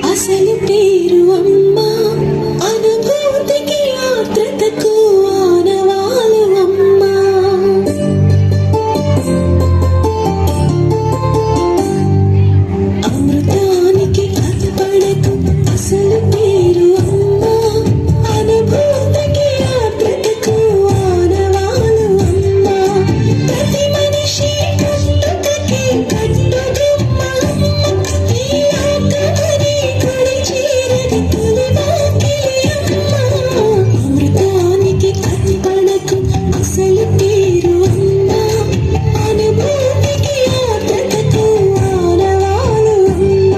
అసలు పేరు అమ్మ అనుభూతికి ఆత్రతకు ఆనవాలు అమ్మ అమృతానికి అర్పణకు అసలు పేరు అమ్మ అనుభూతికి ఆత్రతకు ఆనవాలు అమ్మ ప్రతి మనిషి కట్టుకకి కట్టుకమ్మ అమృతానికి కర్పణకు అసలు పేరు అమ్మ అనుభూతికి ఆత్రతకు ఆనవాలు అమ్మ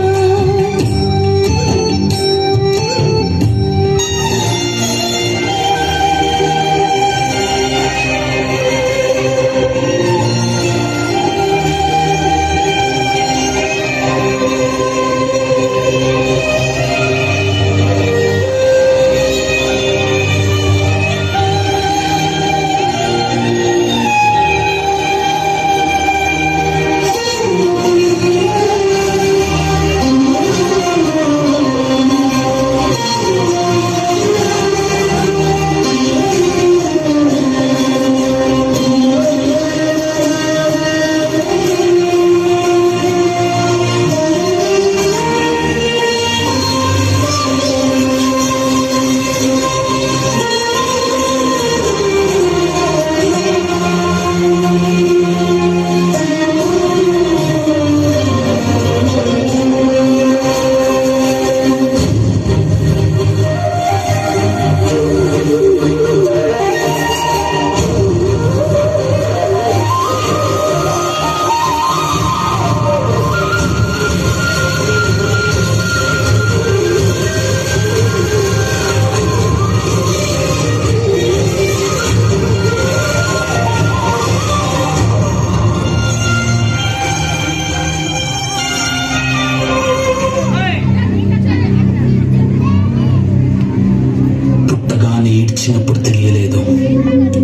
పుట్టగానే ఏడ్చినప్పుడు తెలియలేదు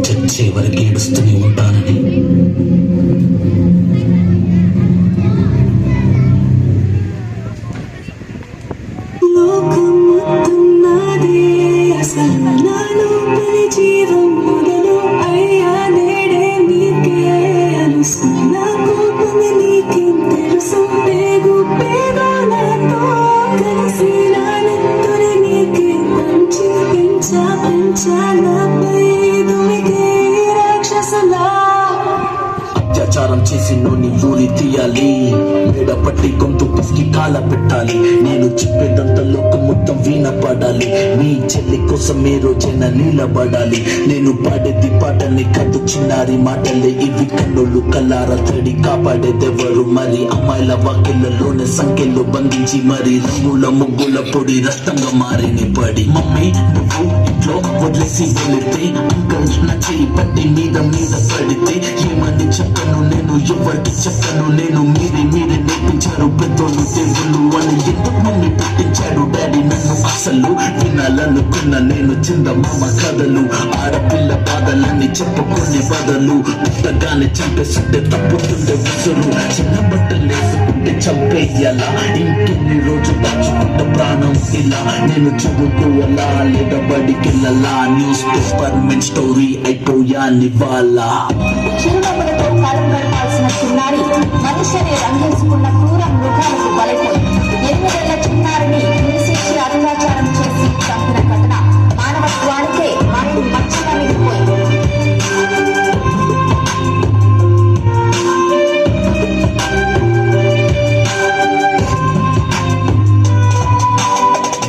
చచ్చే వరకు ఏడుస్తూనే ఉంటానని. లోకం మొత్తం నాదే అసలు నా లోపలి జీవం మొదలు అయ్యా నేడే నీకే అనుసు నా కోపమే నీకేం తెలుసు పేగు పేగా నాతో కలిసి నా నెత్తురి నీకే పంచి పెంచా నాపై దుమికే రాక్షసలా అత్యాచారం చేసి నోని ఊరి తీయాలి మేడ పట్టి గొంతు పిసికి కాల పెట్టాలి నేను చెప్పేదంతా లోకం మొత్తం వీణ పాడాలి నీ చెల్లి కోసం ఏ రోజైనా నిలబడాలి నేను పాడేది పాటని కాదు చిన్నారి మాటలే ఇవి కన్నులు కల్లార తడి కాపాడేదెవరు మరి అమ్మాయిల వాకిళ్లలోనే సంఖ్యలో బంధించి మరి రంగుల ముగ్గుల పొడి రక్తంగా మారిని పడి మమ్మీ నువ్వు ఇంట్లో వదిలేసి వెళితే అంకల్ నా చేయి పట్టి మీద పడితే ఏమని చెప్పను నేను ఎవరికి చెప్పను నేను మీరే నేర్పించారు పెద్దోళ్ళు దేవుళ్ళు అని ఎందుకు మమ్మీ పెట్టించాడు డాడీ నన్ను అసలు వినాలనుకున్న నేను చందమామ కథలు ఆడపిల్ల బాధలన్నీ చెప్పుకునే బదులు పుట్టగానే చంపేస్తుంటే తప్పుతుండే ఉసురు చిన్న బట్టలు వేసుకుంటే చంపేయాలా ఇంకెన్ని రోజు దాచుకుంటే ప్రాణం ఇలా నేను చదువుకోవాలా లేదా బడికెళ్ళాలా న్యూస్ పేపర్ మెన్ స్టోరీ అయిపోయా నివాలా చిరునవ్వులతో కాలం గడపాల్సిన చిన్నారి మనుష్యని రంగేసుకున్న క్రూర మృగాలకు బలైపోయింది. 8 ఏళ్ల చిన్నారిని హింసించి అత్యాచారం చేసి చంపిన ఘటన మానవత్వానికే మనసు మచ్చగా మిగిలిపోయింది.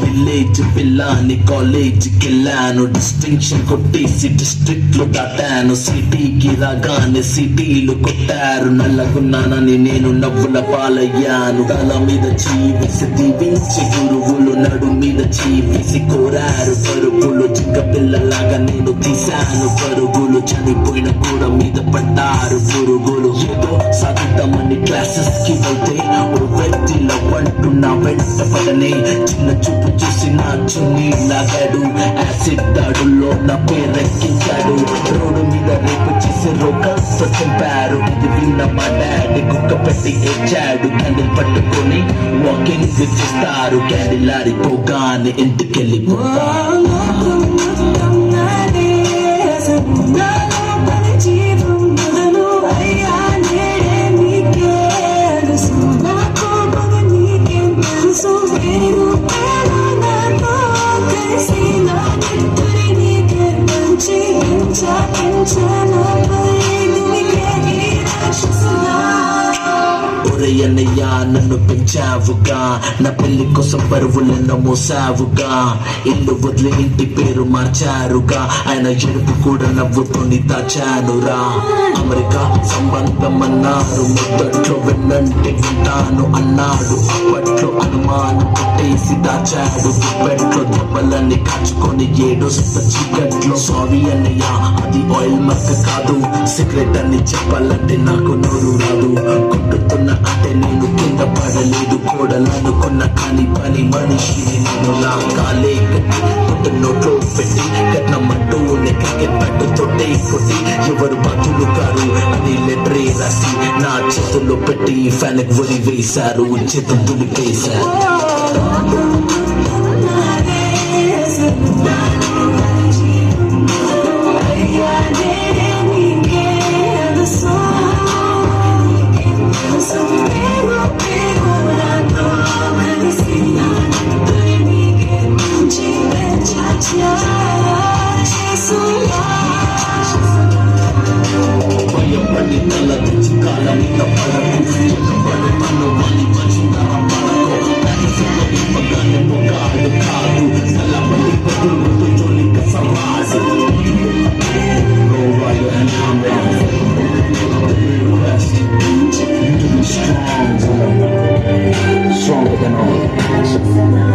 విలేజ్ పిల్లాని కాలేజ్ కెళ్ళాను డిస్టింక్షన్ కొట్టేసి డిస్ట్రిక్ట్ లో దాటాను సిటీకి రాగానే సిటీలు కొట్టారు నల్లగున్నానని నేను నవ్వుల పాలయ్యాను తల మీద చీవేసి దీవించి గురువులు నడు మీద చీవేసి కోరారు పరుగులు జింక పిల్లలాగా నేను తీశాను పరుగులు చనిపోయిన కూడ మీద పడ్డారు పురుగులు ఏదో సాధిద్దామని క్లాసెస్ కి వెళ్తే ఓ వ్యక్తిలో అంటూ నా వెంట పడనే చిన్న చూపు చూసి నా చున్నీ లాగాడు యాసిడ్ దాడుల్లో నా పేరెక్కించాడు రోడ్డు మీద రేపు చేసి రోకల్తో చంపారు ఇది విన్న మా డాడీ కుక్క పెట్టి ఏడ్చాడు క్యాండిల్ పట్టుకొని వాకింగ్ చేస్తారు క్యాండిల్ ఆరిపోగానే ఇంటికెళ్ళిపోతారు ఒరేయన్నయ్యా నన్ను పెంచావుగా నా పెళ్లి కోసం పరువులెన్నో మోసావుగా ఇల్లు వదిలి ఇంటి పేరు మార్చారుగా ఆయన ఎరుపు కూడా నవ్వుతోని దాచానురా అమెరికా సంబంధం అన్నారు మొదట్లో వెన్నంటే వింటాను అన్నాడు అప్పట్లో అనుమానం కొట్టేసి దాచాడు గుప్పెట్లో దెబ్బలన్నీ కాచుకొని ఏడుస్త చీకట్లో సారీ అన్నయ్య అది ఆయిల్ మక్క కాదు సిగరెట్ అని చెప్పాలంటే నాకు నోరు రాదు కొట్టుతున్న అంటే నేను కింద పడలేదు కోడలనుకున్న కానీ పని మనిషిని నేను లాగాలే కట్టి పుట్టు నోట్లో పెట్టి కట్నమంటూ క్రికెట్ బ్యాట్ తోటే కొట్టి ఎవరు బాధ్యులు కారు అని లెటరే రాసి నా చేతుల్లో పెట్టి ఫ్యాన్ వరి వేశారు చేతులు దులిపేశారు భయపడి తల తెచ్చి కాళ్ళ మీద పడకు ఎక్కబడి తను వలి వచ్చిందరా పడకు కనీసంలో ఇవ్వగానే ఒక ఆడు కాదు చల్లబడి బదులుతో జోలిక సవాసు Stronger than all.